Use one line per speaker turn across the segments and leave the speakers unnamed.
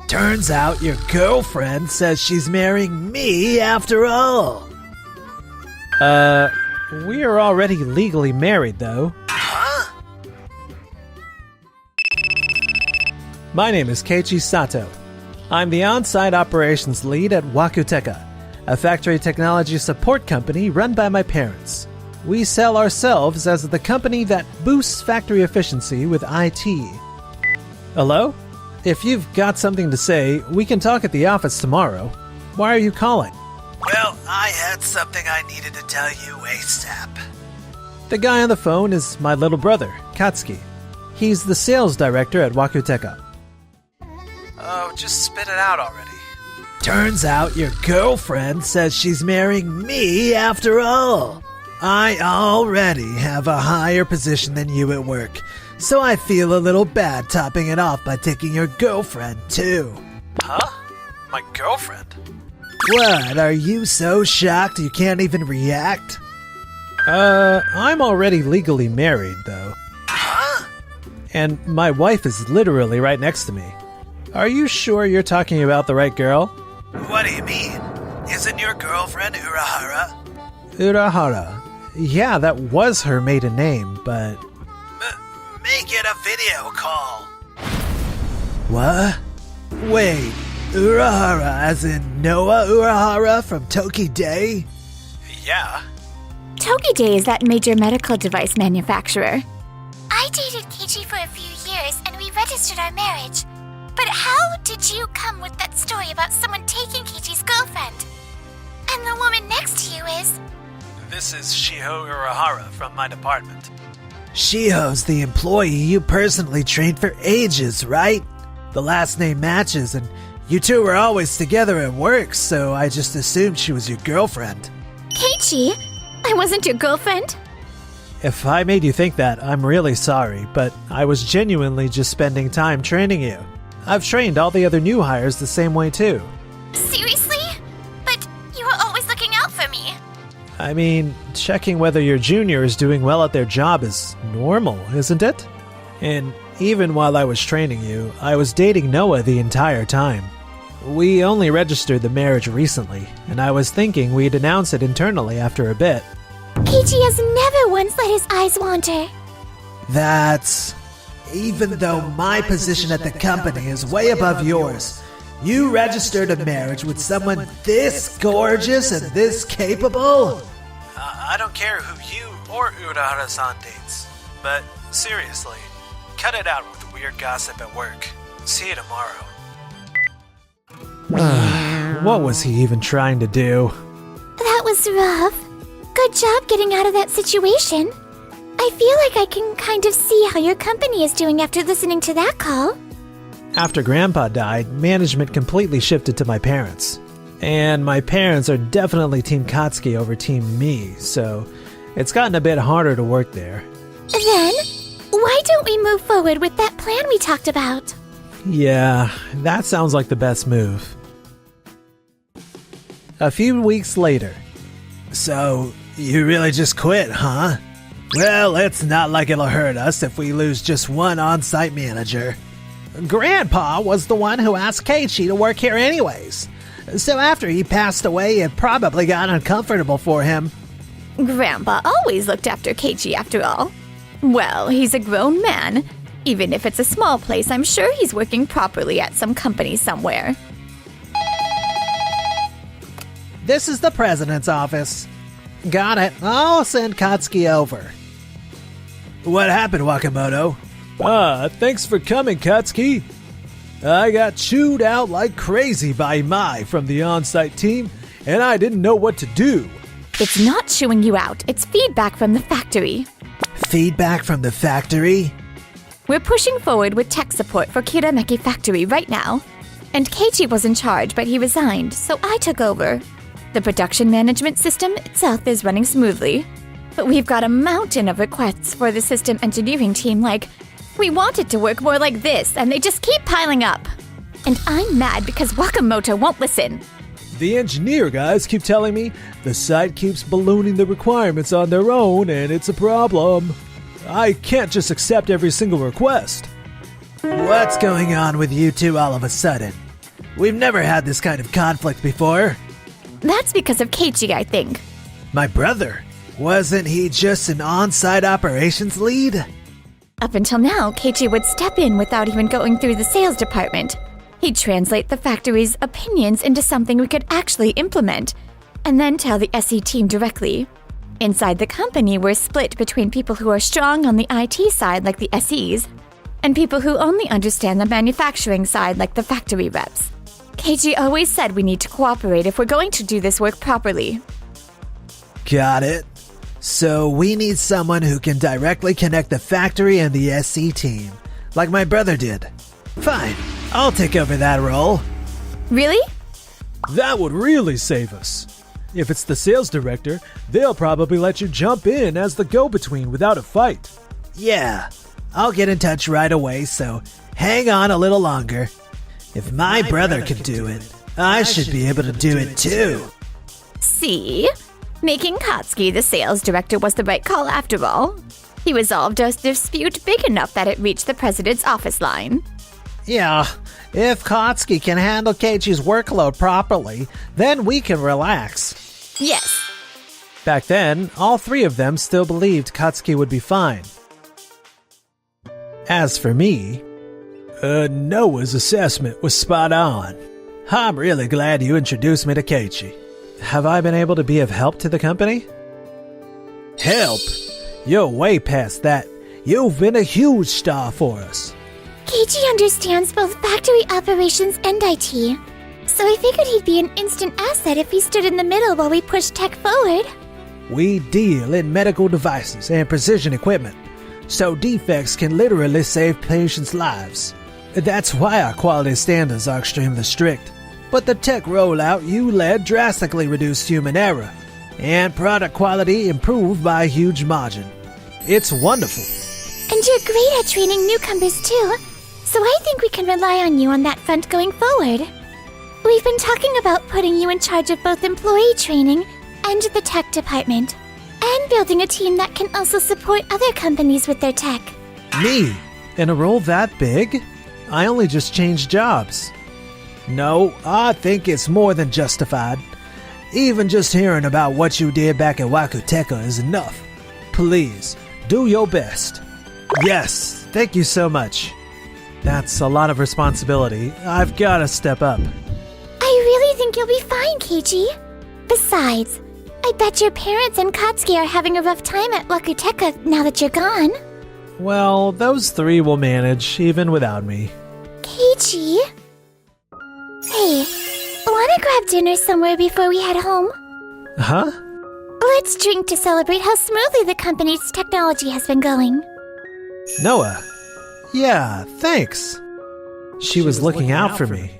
Turns out your girlfriend says she's marrying me after all.
We are already legally married, though.
Huh?
My name is Keiichi Sato. I'm the on-site operations lead at Wakuteka, a factory technology support company run by my parents. We sell ourselves as the company that boosts factory efficiency with IT. Hello? If you've got something to say, we can talk at the office tomorrow. Why are you calling?
Well, I had something I needed to tell you ASAP.
The guy on the phone is my little brother, Katsuki. He's the sales director at Wakuteka. Oh, just spit it out already.
Turns out your girlfriend says she's marrying me after all. I already have a higher position than you at work, so I feel a little bad topping it off by taking your girlfriend too.
Huh? My girlfriend?
What, are you so shocked you can't even react?
I'm already legally married, though.
Huh?
And my wife is literally right next to me. Are you sure you're talking about the right girl?
What do you mean? Isn't your girlfriend Urahara?
Urahara. Yeah, that was her maiden name, but...
Make it a video call. What? Wait, Urahara as in Noah Urahara from Toki Day?
Yeah.
Toki Day is that major medical device manufacturer. I dated Keiichi for a few years and we registered our marriage. But how did you come with that story about someone taking Keiichi's girlfriend? And the woman next to you is...
This is Shiho Urahara from my department.
Shiho's the employee you personally trained for ages, right? The last name matches, and you two were always together at work, so I just assumed she was your girlfriend.
Keiichi? I wasn't your girlfriend?
If I made you think that, I'm really sorry, but I was genuinely just spending time training you. I've trained all the other new hires the same way too.
Seriously? But you were always looking out for me.
I mean, checking whether your junior is doing well at their job is normal, isn't it? And even while I was training you, I was dating Noah the entire time. We only registered the marriage recently, and I was thinking we'd announce it internally after a bit.
Keiichi has never once let his eyes wander.
That's... Even though my position at the company is way above yours, you registered a marriage with someone this gorgeous and this capable?
I don't care who you or Urahara-san dates, but seriously, cut it out with the weird gossip at work. See you tomorrow. What was he even trying to do?
That was rough. Good job getting out of that situation. I feel like I can kind of see how your company is doing after listening to that call.
After Grandpa died, management completely shifted to my parents. And my parents are definitely Team Katsuki over Team me, so it's gotten a bit harder to work there.
Then, why don't we move forward with that plan we talked about?
Yeah, that sounds like the best move. A few weeks later.
So, you really just quit, huh? Well, it's not like it'll hurt us if we lose just one on-site manager. Grandpa was the one who asked Keiichi to work here anyways. So after he passed away, it probably got uncomfortable for him.
Grandpa always looked after Keiichi after all. Well, he's a grown man. Even if it's a small place, I'm sure he's working properly at some company somewhere.
This is the president's office. Got it. I'll send Katsuki over. What happened, Wakamoto?
Thanks for coming, Katsuki. I got chewed out like crazy by Mai from the on-site team, and I didn't know what to do.
It's not chewing you out, it's feedback from the factory.
Feedback from the factory?
We're pushing forward with tech support for Kirameki Factory right now. And Keiichi was in charge, but he resigned, so I took over. The production management system itself is running smoothly. But we've got a mountain of requests for the system engineering team like, we want it to work more like this, and they just keep piling up. And I'm mad because Wakamoto won't listen.
The engineer guys keep telling me the site keeps ballooning the requirements on their own, and it's a problem. I can't just accept every single request.
What's going on with you two all of a sudden? We've never had this kind of conflict before.
That's because of Keiichi, I think.
My brother, wasn't he just an on-site operations lead?
Up until now, Keiichi would step in without even going through the sales department. He'd translate the factory's opinions into something we could actually implement, and then tell the SE team directly. Inside the company, we're split between people who are strong on the IT side, like the SEs, and people who only understand the manufacturing side, like the factory reps. Keiichi always said we need to cooperate if we're going to do this work properly.
Got it. So we need someone who can directly connect the factory and the SE team, like my brother did. Fine, I'll take over that role.
Really?
That would really save us. If it's the sales director, they'll probably let you jump in as the go-between without a fight.
Yeah, I'll get in touch right away, so hang on a little longer. If my brother could do it, I should be able to do it too.
See? Making Katsuki the sales director was the right call after all. He resolved a dispute big enough that it reached the president's office line.
Yeah, if Katsuki can handle Keiichi's workload properly, then we can relax.
Yes.
Back then, all three of them still believed Katsuki would be fine. As for me, Noah's assessment was spot on. I'm really glad you introduced me to Keiichi. Have I been able to be of help to the company? Help? You're way past that. You've been a huge star for us.
Keiichi understands both factory operations and IT, so I figured he'd be an instant asset if he stood in the middle while we pushed tech forward.
We deal in medical devices and precision equipment, so defects can literally save patients' lives. That's why our quality standards are extremely strict. But the tech rollout you led drastically reduced human error, and product quality improved by a huge margin. It's wonderful.
And you're great at training newcomers too, so I think we can rely on you on that front going forward. We've been talking about putting you in charge of both employee training and the tech department, and building a team that can also support other companies with their tech.
Me? In a role that big? I only just changed jobs.
No, I think it's more than justified. Even just hearing about what you did back at Wakuteka is enough. Please, do your best.
Yes, thank you so much. That's a lot of responsibility. I've got to step up.
I really think you'll be fine, Keiichi. Besides, I bet your parents and Katsuki are having a rough time at Wakuteka now that you're gone.
Well, those three will manage, even without me.
Keiichi? Hey, wanna grab dinner somewhere before we head home?
Huh?
Let's drink to celebrate how smoothly the company's technology has been going.
Noah. Yeah, thanks. She was looking out for me.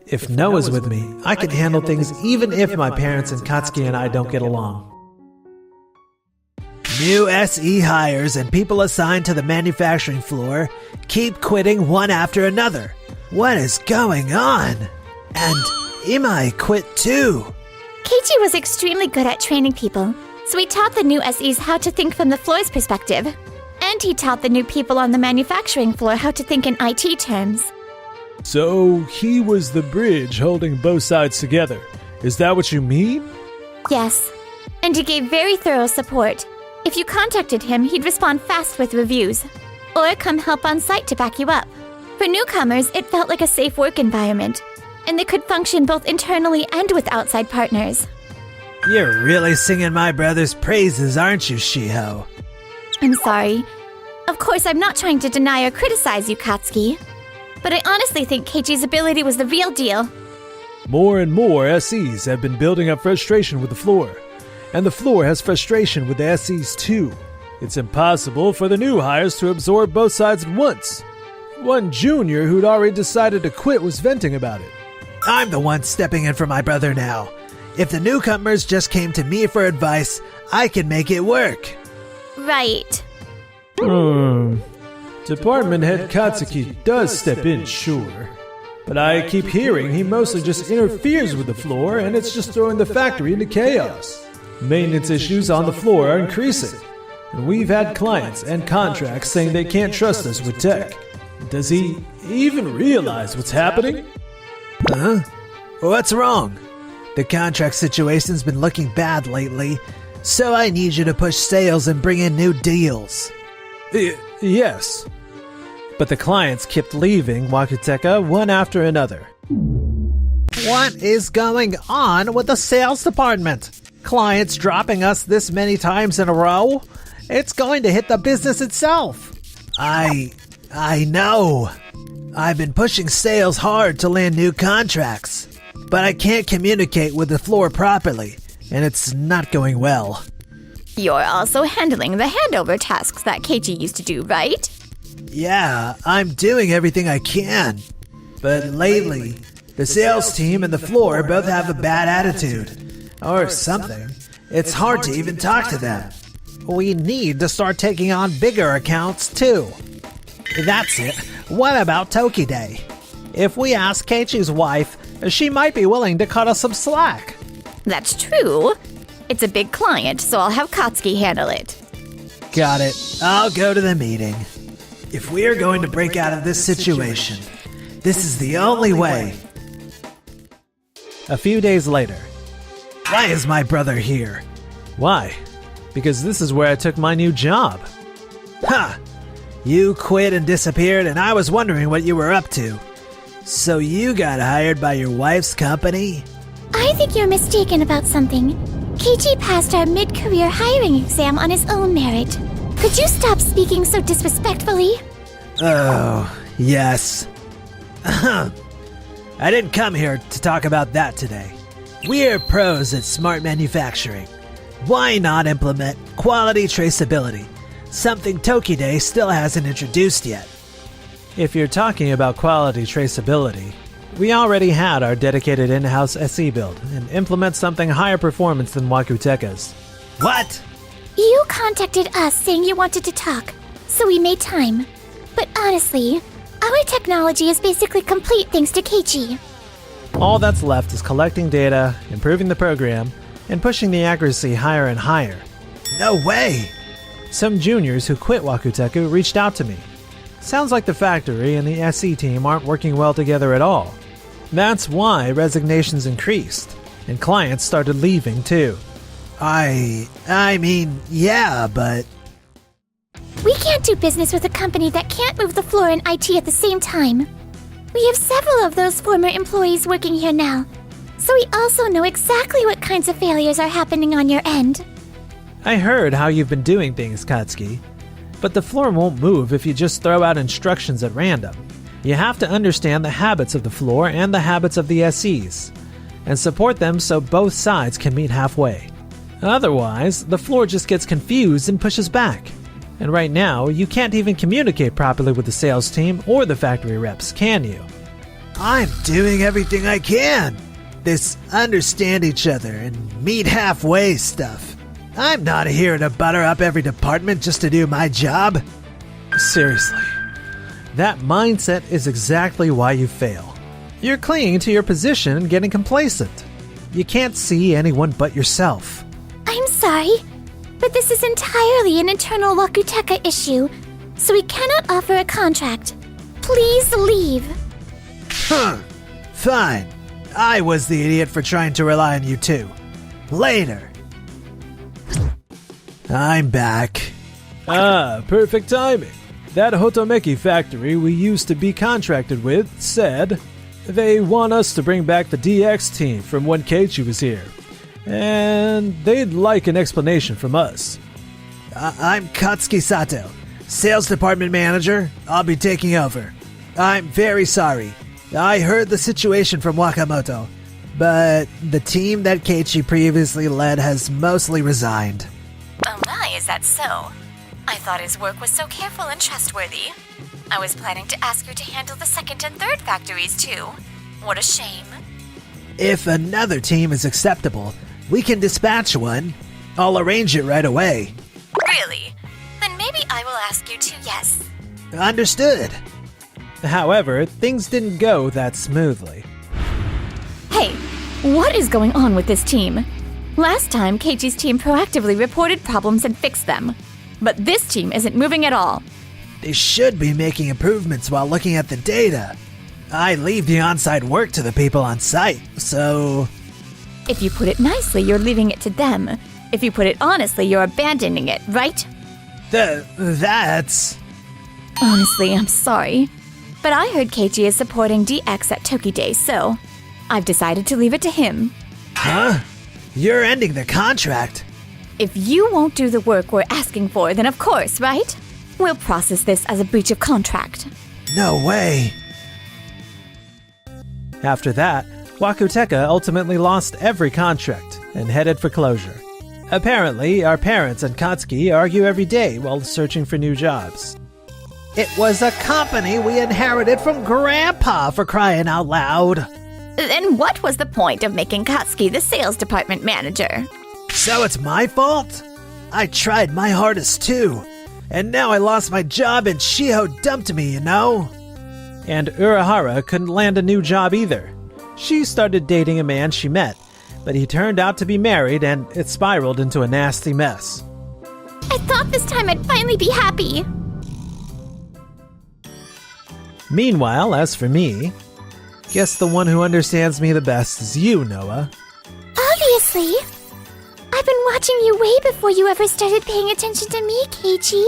If Noah's with me, I can handle things even if my parents and Katsuki and I don't get along.
New SE hires and people assigned to the manufacturing floor keep quitting one after another. What is going on? And Imai quit too.
Keiichi was extremely good at training people, so he taught the new SEs how to think from the floor's perspective. And he taught the new people on the manufacturing floor how to think in IT terms.
So, he was the bridge holding both sides together. Is that what you mean?
Yes, and he gave very thorough support. If you contacted him, he'd respond fast with reviews, or come help on site to back you up. For newcomers, it felt like a safe work environment, and they could function both internally and with outside partners.
You're really singing my brother's praises, aren't you, Shiho?
I'm sorry. Of course, I'm not trying to deny or criticize you, Katsuki. But I honestly think Keiichi's ability was the real deal.
More and more SEs have been building up frustration with the floor. And the floor has frustration with the SEs too. It's impossible for the new hires to absorb both sides at once. One junior who'd already decided to quit was venting about it.
I'm the one stepping in for my brother now. If the newcomers just came to me for advice, I can make it work.
Right.
Department head Katsuki does step in, sure. But I keep hearing he mostly just interferes with the floor and it's just throwing the factory into chaos. Maintenance issues on the floor are increasing. And we've had clients and contracts saying they can't trust us with tech. Does he even realize what's happening?
Huh? What's wrong? The contract situation's been looking bad lately, so I need you to push sales and bring in new deals.
Yes. But the clients kept leaving Wakuteka one after another.
What is going on with the sales department? Clients dropping us this many times in a row? It's going to hit the business itself. I know. I've been pushing sales hard to land new contracts, but I can't communicate with the floor properly, and it's not going well.
You're also handling the handover tasks that Keiichi used to do, right?
Yeah, I'm doing everything I can. But lately, the sales team and the floor both have a bad attitude. Or something. It's hard to even talk to them. We need to start taking on bigger accounts, too. That's it. What about Toki Day? If we ask Keiichi's wife, she might be willing to cut us some slack.
That's true. It's a big client, so I'll have Katsuki handle it.
Got it. I'll go to the meeting. If we are going to break out of this situation, this is the only way.
A few days later.
Why is my brother here?
Why? Because this is where I took my new job.
Ha! You quit and disappeared, and I was wondering what you were up to. So you got hired by your wife's company?
I think you're mistaken about something. Keiichi passed our mid-career hiring exam on his own merit. Could you stop speaking so disrespectfully?
Oh, yes. I didn't come here to talk about that today. We're pros at smart manufacturing. Why not implement quality traceability? Something Tokide still hasn't introduced yet.
If you're talking about quality traceability, we already had our dedicated in-house SE build and implement something higher performance than Wakuteka's.
What?
You contacted us saying you wanted to talk, so we made time. But honestly, our technology is basically complete thanks to Keiichi.
All that's left is collecting data, improving the program, and pushing the accuracy higher and higher.
No way!
Some juniors who quit Wakuteku reached out to me. Sounds like the factory and the SE team aren't working well together at all. That's why resignations increased, and clients started leaving too.
I mean, yeah, but...
We can't do business with a company that can't move the floor and IT at the same time. We have several of those former employees working here now, so we also know exactly what kinds of failures are happening on your end.
I heard how you've been doing things, Katsuki, but the floor won't move if you just throw out instructions at random. You have to understand the habits of the floor and the habits of the SEs, and support them so both sides can meet halfway. Otherwise, the floor just gets confused and pushes back. And right now, you can't even communicate properly with the sales team or the factory reps, can you?
I'm doing everything I can. This understand each other and meet halfway stuff. I'm not here to butter up every department just to do my job.
Seriously. That mindset is exactly why you fail. You're clinging to your position and getting complacent. You can't see anyone but yourself.
I'm sorry, but this is entirely an internal Wakuteka issue, so we cannot offer a contract. Please leave.
Fine. I was the idiot for trying to rely on you too. Later. I'm back.
Ah, perfect timing. That Hotomeki factory we used to be contracted with said they want us to bring back the DX team from when Keiichi was here. And they'd like an explanation from us.
I'm Katsuki Sato, Sales Department Manager. I'll be taking over. I'm very sorry. I heard the situation from Wakamoto, but the team that Keiichi previously led has mostly resigned.
Oh my, is that so? I thought his work was so careful and trustworthy. I was planning to ask you to handle the second and third factories too. What a shame.
If another team is acceptable, we can dispatch one. I'll arrange it right away.
Really? Then maybe I will ask you to, yes.
Understood.
However, things didn't go that smoothly.
Hey, what is going on with this team? Last time, Keiichi's team proactively reported problems and fixed them. But this team isn't moving at all.
They should be making improvements while looking at the data. I leave the on-site work to the people on site, so...
If you put it nicely, you're leaving it to them. If you put it honestly, you're abandoning it, right?
That's...
Honestly, I'm sorry. But I heard Keiichi is supporting DX at Tokide, so I've decided to leave it to him.
Huh? You're ending the contract.
If you won't do the work we're asking for, then of course, right? We'll process this as a breach of contract.
No way.
After that, Wakuteka ultimately lost every contract and headed for closure. Apparently, our parents and Katsuki argue every day while searching for new jobs.
It was a company we inherited from Grandpa, for crying out loud.
Then what was the point of making Katsuki the sales department manager?
So it's my fault? I tried my hardest too. And now I lost my job and Shiho dumped me, you know?
And Urahara couldn't land a new job either. She started dating a man she met, but he turned out to be married and it spiraled into a nasty mess.
I thought this time I'd finally be happy.
Meanwhile, as for me, guess the one who understands me the best is you, Noah.
Obviously. I've been watching you way before you ever started paying attention to me, Keiichi.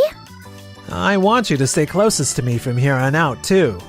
I want you to stay closest to me from here on out, too.